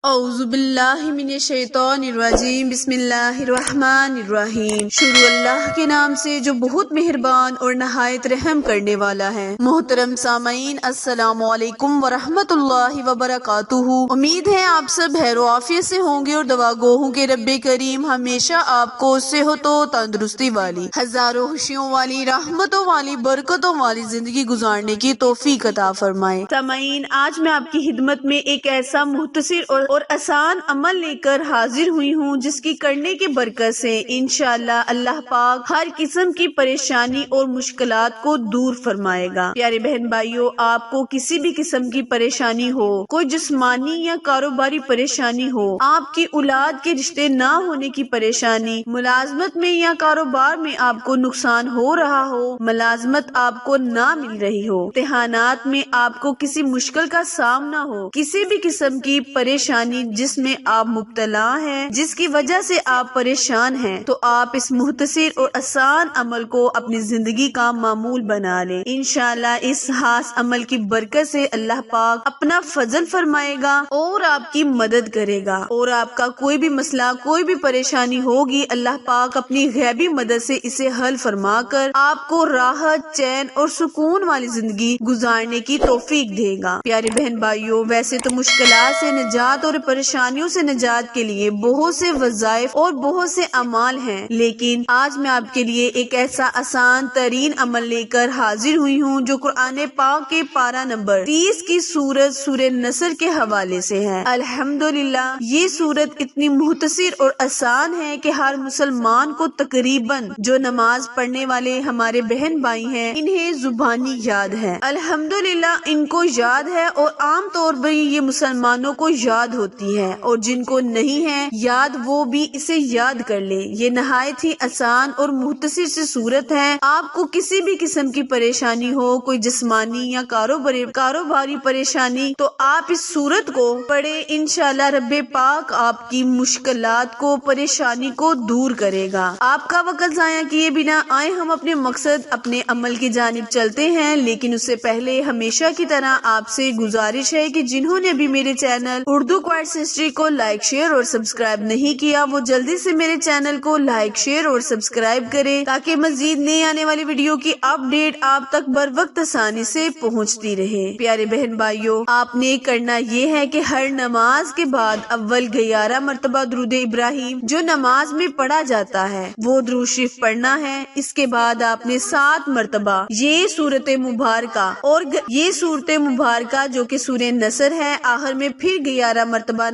اعوذ باللہ من الشیطان الرجیم، بسم اللہ الرحمن الرحیم۔ شروع اللہ کے نام سے جو بہت مہربان اور نہایت رحم کرنے والا ہے۔ محترم سامعین، السلام علیکم ورحمۃ اللہ وبرکاتہ۔ امید ہے آپ سب خیر و عافیت سے ہوں گے اور دعا گو ہوں کہ رب کریم ہمیشہ آپ کو صحت و تندرستی والی، ہزاروں خوشیوں والی، رحمتوں والی، برکتوں والی زندگی گزارنے کی توفیق عطا فرمائے۔ سامعین، آج میں آپ کی خدمت میں ایک ایسا مختصر اور آسان عمل لے کر حاضر ہوئی ہوں جس کی کرنے کے برکت سے انشاءاللہ اللہ پاک ہر قسم کی پریشانی اور مشکلات کو دور فرمائے گا۔ پیارے بہن بھائیوں، آپ کو کسی بھی قسم کی پریشانی ہو، کوئی جسمانی یا کاروباری پریشانی ہو، آپ کی اولاد کے رشتے نہ ہونے کی پریشانی، ملازمت میں یا کاروبار میں آپ کو نقصان ہو رہا ہو، ملازمت آپ کو نہ مل رہی ہو، امتحانات میں آپ کو کسی مشکل کا سامنا ہو، کسی بھی قسم کی پریشانی جس میں آپ مبتلا ہیں، جس کی وجہ سے آپ پریشان ہیں، تو آپ اس مختصر اور آسان عمل کو اپنی زندگی کا معمول بنا لیں۔ انشاءاللہ اس خاص عمل کی برکت سے اللہ پاک اپنا فضل فرمائے گا اور آپ کی مدد کرے گا، اور آپ کا کوئی بھی مسئلہ، کوئی بھی پریشانی ہوگی، اللہ پاک اپنی غیبی مدد سے اسے حل فرما کر آپ کو راحت، چین اور سکون والی زندگی گزارنے کی توفیق دے گا۔ پیارے بہن بھائیوں، ویسے تو مشکلات سے نجات اور پریشانیوں سے نجات کے لیے بہت سے وظائف اور بہت سے اعمال ہیں، لیکن آج میں آپ کے لیے ایک ایسا آسان ترین عمل لے کر حاضر ہوئی ہوں جو قرآن پاک کے پارہ نمبر 30 کی سورہ نصر کے حوالے سے ہے۔ الحمدللہ یہ سورت اتنی مختصر اور آسان ہے کہ ہر مسلمان کو تقریباً جو نماز پڑھنے والے ہمارے بہن بھائی ہیں انہیں زبانی یاد ہے۔ الحمدللہ ان کو یاد ہے، اور عام طور پر یہ مسلمانوں کو یاد ہوتی ہے، اور جن کو نہیں ہے یاد وہ بھی اسے یاد کر لے۔ یہ نہایت ہی آسان اور مختصر سی سورت ہے۔ آپ کو کسی بھی قسم کی پریشانی ہو، کوئی جسمانی یا کاروباری پریشانی، تو آپ اس سورت کو پڑھیں، انشاءاللہ رب پاک آپ کی مشکلات کو، پریشانی کو دور کرے گا۔ آپ کا وقت ضائع کیے بنا آئے ہم اپنے مقصد، اپنے عمل کی جانب چلتے ہیں، لیکن اس سے پہلے ہمیشہ کی طرح آپ سے گزارش ہے کہ جنہوں نے ابھی میرے چینل اردو کوئٹس ہسٹری کو لائک، شیئر اور سبسکرائب نہیں کیا، وہ جلدی سے میرے چینل کو لائک، شیئر اور سبسکرائب کریں تاکہ مزید نئے آنے والی ویڈیو کی اپڈیٹ آپ تک بر وقت آسانی سے پہنچتی رہے۔ پیارے بہن بھائیوں، آپ نے کرنا یہ ہے کہ ہر نماز کے بعد اول 11 مرتبہ درود ابراہیم جو نماز میں پڑھا جاتا ہے وہ درود شریف پڑھنا ہے۔ اس کے بعد آپ نے 7 مرتبہ یہ سورت مبارکہ اور یہ سورت مبارکہ جو کہ سورہ نصر ہے، آخر میں پھر 11 مرتبہ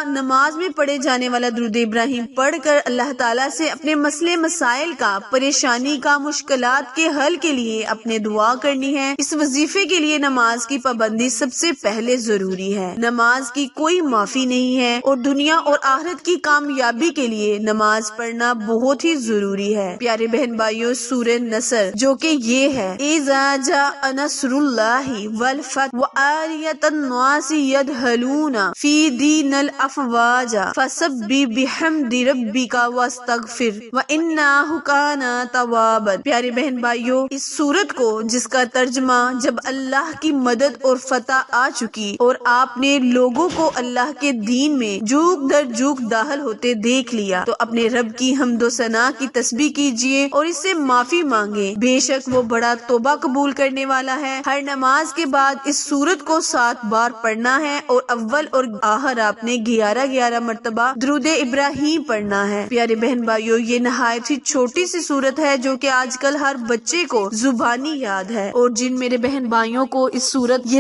نماز میں پڑھے جانے والا درود ابراہیم پڑھ کر اللہ تعالیٰ سے اپنے مسئلے مسائل کا، پریشانی کا، مشکلات کے حل کے لیے اپنے دعا کرنی ہے۔ اس وظیفے کے لیے نماز کی پابندی سب سے پہلے ضروری ہے۔ نماز کی کوئی معافی نہیں ہے، اور دنیا اور آخرت کی کامیابی کے لیے نماز پڑھنا بہت ہی ضروری ہے۔ پیارے بہن بھائیوں، سورہ نصر جو کہ یہ ہے، اذا جاء نصر اللہ والفتح وآیۃ الناس یدخلون فی دین الافواج فسبح بحمد ربک واستغفر وانہ کان توابا۔ پیارے بہن بھائیوں، اس سورت کو جس کا ترجمہ جب اللہ کی مدد اور فتح آ چکی اور آپ نے لوگوں کو اللہ کے دین میں جوک در جوک داخل ہوتے دیکھ لیا، تو اپنے رب کی حمد و ثنا کی تسبیح کیجیے اور اس سے معافی مانگے، بے شک وہ بڑا توبہ قبول کرنے والا ہے۔ ہر نماز کے بعد اس سورت کو 7 بار پڑھنا ہے، اور اول اور آخر آپ نے 11 مرتبہ درود ابراہیم پڑھنا ہے۔ پیارے بہن بھائیوں، یہ نہایت ہی چھوٹی سی سورت ہے جو کہ آج کل ہر بچے کو زبانی یاد ہے، اور جن میرے بہن بھائیوں کو یہ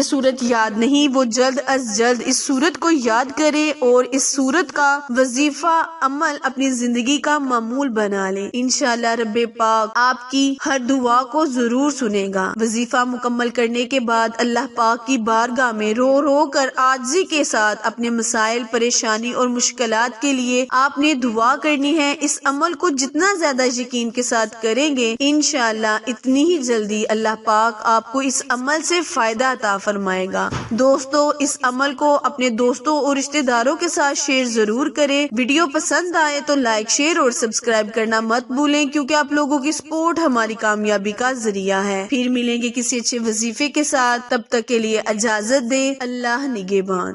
سورت یاد نہیں، وہ جلد از جلد اس سورت کو یاد کرے اور اس سورت کا وظیفہ عمل اپنی زندگی کا معمول بنا لے۔ انشاءاللہ رب پاک آپ کی ہر دعا کو ضرور سنے گا۔ وظیفہ مکمل کرنے کے بعد اللہ پاک کی بارگاہ میں رو رو کر عاجزی کے ساتھ اپنے مسائل، پریشانی اور مشکلات کے لیے آپ نے دعا کرنی ہے۔ اس عمل کو جتنا زیادہ یقین کے ساتھ کریں گے، انشاءاللہ اتنی ہی جلدی اللہ پاک آپ کو اس عمل سے فائدہ عطا فرمائے گا۔ دوستو، اس عمل کو اپنے دوستوں اور رشتہ داروں کے ساتھ شیئر ضرور کریں۔ ویڈیو پسند آئے تو لائک، شیئر اور سبسکرائب کرنا مت بھولیں، کیونکہ آپ لوگوں کی سپورٹ ہماری کامیابی کا ذریعہ ہے۔ پھر ملیں گے کسی اچھے وظیفے کے ساتھ، تب تک کے لیے اجازت دیں۔ اللہ نگہباں۔